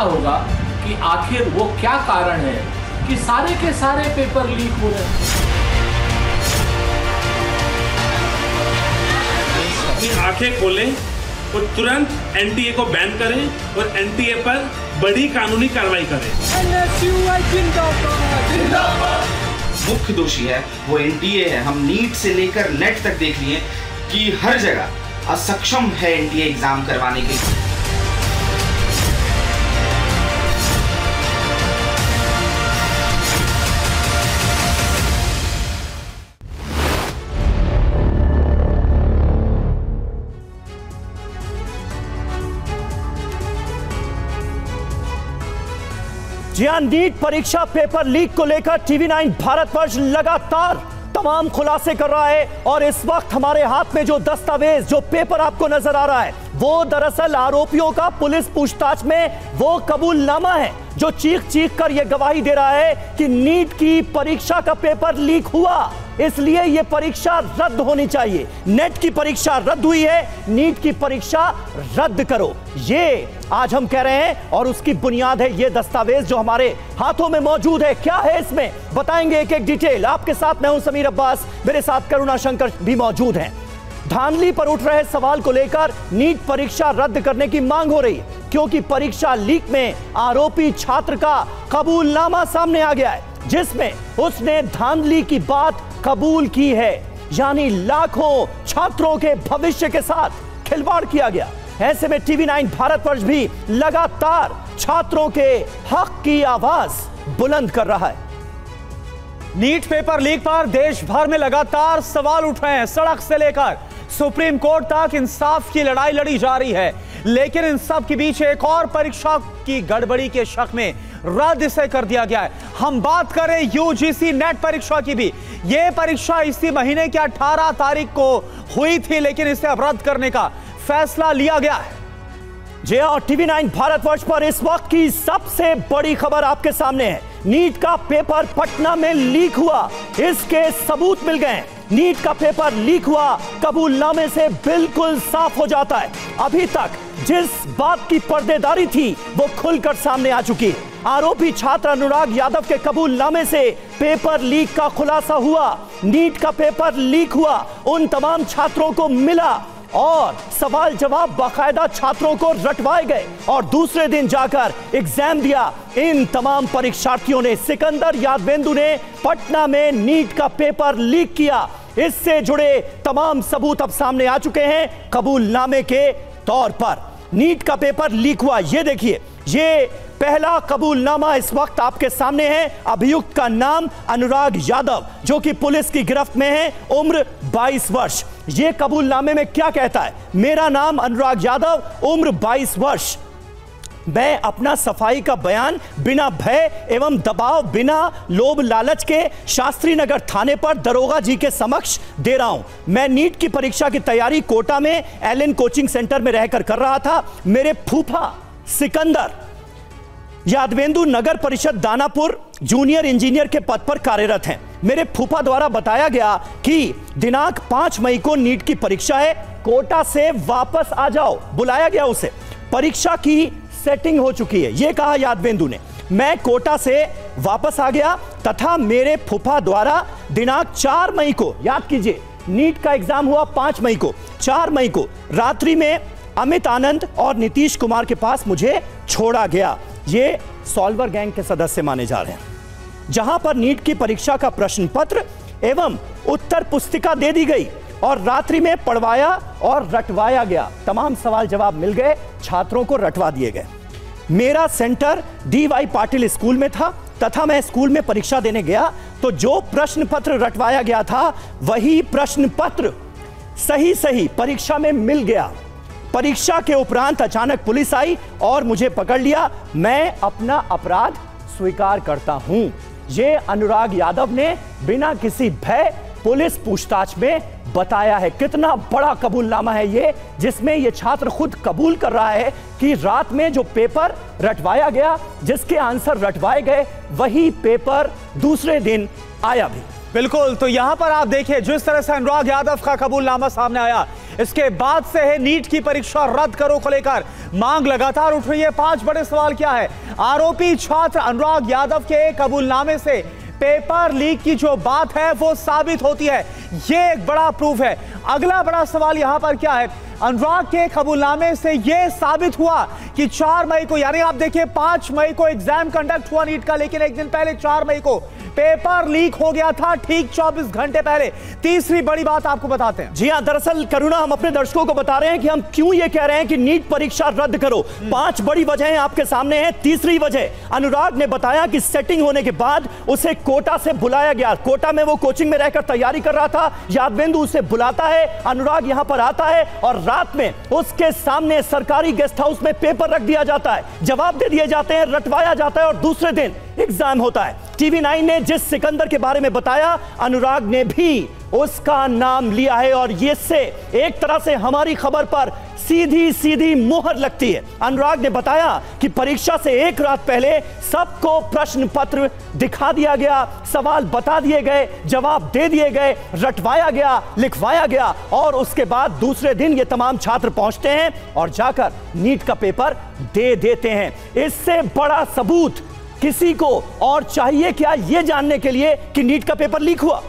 होगा कि आखिर वो क्या कारण है कि सारे के सारे पेपर लीक हो रहे हैं। अपनी आंखें खोलें और तुरंत एनटीए को बैन करें और एनटीए पर बड़ी कानूनी कार्रवाई करें। मुख्य दोषी है वो एनटीए है। हम नीट से लेकर नेट तक देख लिए कि हर जगह असक्षम है एनटीए एग्जाम करवाने के लिए। जी हां, नीट परीक्षा पेपर लीक को लेकर टीवी9 भारतवर्ष लगातार तमाम खुलासे कर रहा है और इस वक्त हमारे हाथ में जो दस्तावेज, जो पेपर आपको नजर आ रहा है, वो दरअसल आरोपियों का पुलिस पूछताछ में वो कबूलनामा है जो चीख चीख कर यह गवाही दे रहा है कि नीट की परीक्षा का पेपर लीक हुआ, इसलिए यह परीक्षा रद्द होनी चाहिए। नेट की परीक्षा रद्द हुई है, नीट की परीक्षा रद्द करो, ये आज हम कह रहे हैं और उसकी बुनियाद है ये दस्तावेज जो हमारे हाथों में मौजूद है। क्या है इसमें, बताएंगे एक एक डिटेल। आपके साथ मैं हूं समीर अब्बास, मेरे साथ करुणा शंकर भी मौजूद हैं। धांधली पर उठ रहे सवाल को लेकर नीट परीक्षा रद्द करने की मांग हो रही है क्योंकि परीक्षा लीक में आरोपी छात्र का कबूलनामा सामने आ गया है जिसमें उसने धांधली की बात कबूल की है, यानी लाखों छात्रों के भविष्य के साथ खिलवाड़ किया गया। ऐसे में टीवी9 भारतवर्ष भी लगातार छात्रों के हक की आवाज बुलंद कर रहा है। नीट पेपर लीक पर देश भर में लगातार सवाल उठ रहे हैं। सड़क से लेकर सुप्रीम कोर्ट तक इंसाफ की लड़ाई लड़ी जा रही है, लेकिन इन सब के बीच एक और परीक्षा की गड़बड़ी के शक में रद्द इसे कर दिया गया है। हम बात करें यूजीसी नेट परीक्षा की भी। यह परीक्षा इसी महीने की 18 तारीख को हुई थी, लेकिन इसे अब रद्द करने का फैसला लिया गया है। जी हां, टीवी9 भारतवर्ष पर इस वक्त की सबसे बड़ी खबर आपके सामने है। नीट का पेपर पटना में लीक हुआ, इसके सबूत मिल गए। नीट का पेपर लीक हुआ कबूलनामे से बिल्कुल साफ हो जाता है। अभी तक जिस बात की पर्देदारी थी वो खुलकर सामने आ चुकी है। आरोपी छात्र अनुराग यादव के कबूलनामे से पेपर लीक का खुलासा हुआ। नीट का पेपर लीक हुआ, उन तमाम छात्रों को मिला और सवाल जवाब बाकायदा छात्रों को रटवाए गए और दूसरे दिन जाकर एग्जाम दिया। इन तमाम परीक्षार्थियों ने, सिकंदर यादवेंदु ने पटना में नीट का पेपर लीक किया। इससे जुड़े तमाम सबूत अब सामने आ चुके हैं कबूलनामे के तौर पर। नीट का पेपर लीक हुआ, ये देखिए, ये पहला कबूलनामा इस वक्त आपके सामने है। अभियुक्त का नाम अनुराग यादव, जो कि पुलिस की गिरफ्त में है, उम्र 22 वर्ष। ये कबूलनामे में क्या कहता है? मेरा नाम अनुराग यादव, उम्र 22 वर्ष। मैं अपना सफाई का बयान बिना भय एवं दबाव, बिना लोभ लालच के शास्त्री नगर थाने पर दरोगा जी के समक्ष दे रहा हूं। मैं नीट की परीक्षा की तैयारी कोटा में एलन कोचिंग सेंटर में रहकर कर रहा था। मेरे फूफा सिकंदर यादवेंदु नगर परिषद दानापुर जूनियर इंजीनियर के पद पर कार्यरत हैं। मेरे फूफा द्वारा बताया गया कि दिनांक 5 मई को नीट की परीक्षा है, कोटा से वापस आ जाओ, बुलाया गया उसे। परीक्षा की सेटिंग हो चुकी है, यह कहा यादवेंदु ने। मैं कोटा से वापस आ गया तथा मेरे फूफा द्वारा दिनांक 4 मई को, याद कीजिए नीट का एग्जाम हुआ 5 मई को, 4 मई को रात्रि में अमित आनंद और नीतीश कुमार के पास मुझे छोड़ा गया। ये सॉल्वर गैंग के सदस्य माने जा रहे हैं। जहां पर नीट की परीक्षा का प्रश्न पत्र एवं उत्तर पुस्तिका दे दी गई और रात्रि में पढ़वाया और रटवाया गया। तमाम सवाल जवाब मिल गए, छात्रों को रटवा दिए गए। मेरा सेंटर DY पाटिल स्कूल में था तथा मैं स्कूल में परीक्षा देने गया तो जो प्रश्न पत्र रटवाया गया था वही प्रश्न पत्र सही परीक्षा में मिल गया। परीक्षा के उपरांत अचानक पुलिस आई और मुझे पकड़ लिया। मैं अपना अपराध स्वीकार करता हूं। यह अनुराग यादव ने बिना किसी भय पुलिस पूछताछ में बताया है। कितना बड़ा कबूलनामा है ये, जिसमें ये छात्र खुद कबूल कर रहा है कि रात में जो पेपर रटवाया गया, जिसके आंसर रटवाए गए, वही पेपर दूसरे दिन आया भी। बिल्कुल, तो यहां पर आप देखिए जिस तरह से अनुराग यादव का कबूलनामा सामने आया, इसके बाद से है नीट की परीक्षा रद्द करो को लेकर मांग लगातार उठ रही है। 5 बड़े सवाल क्या है? आरोपी छात्र अनुराग यादव के कबूलनामे से पेपर लीक की जो बात है वो साबित होती है, ये एक बड़ा प्रूफ है। अगला बड़ा सवाल यहां पर क्या है? अनुराग के कबूलनामे से यह साबित हुआ कि 4 मई को, यानी आप देखिए 5 मई को एग्जाम कंडक्ट हुआ नीट का, लेकिन एक दिन पहले 4 मई को पेपर लीक हो गया था, ठीक 24 घंटे पहले। तीसरी बड़ी बात आपको बताते हैं। जी हां, दरअसल करुणा, हम अपने दर्शकों को बता रहे हैं कि हम क्यों ये कह रहे हैं कि नीट परीक्षा रद्द करो। 5 बड़ी वजहें आपके सामने हैं। तीसरी वजह, अनुराग ने बताया कि सेटिंग होने के बाद उसे कोटा से बुलाया गया। कोटा में वो कोचिंग में रहकर तैयारी कर रहा था, यादवेंदु उसे बुलाता है, अनुराग यहां पर आता है और रात में उसके सामने सरकारी गेस्ट हाउस में पेपर रख दिया जाता है, जवाब दे दिए जाते हैं, रटवाया जाता है और दूसरे दिन एग्जाम होता है। टीवी 9 ने जिस सिकंदर के बारे में बताया, अनुराग ने भी उसका नाम लिया है और ये से एक तरह से हमारी खबर पर सीधी सीधी मोहर लगती है। अनुराग ने बताया कि परीक्षा से एक रात पहले सबको प्रश्न पत्र दिखा दिया गया, सवाल बता दिए गए, जवाब दे दिए गए, रटवाया गया, लिखवाया गया और उसके बाद दूसरे दिन ये तमाम छात्र पहुंचते हैं और जाकर नीट का पेपर दे देते हैं। इससे बड़ा सबूत किसी को और चाहिए क्या, ये जानने के लिए कि नीट का पेपर लीक हुआ?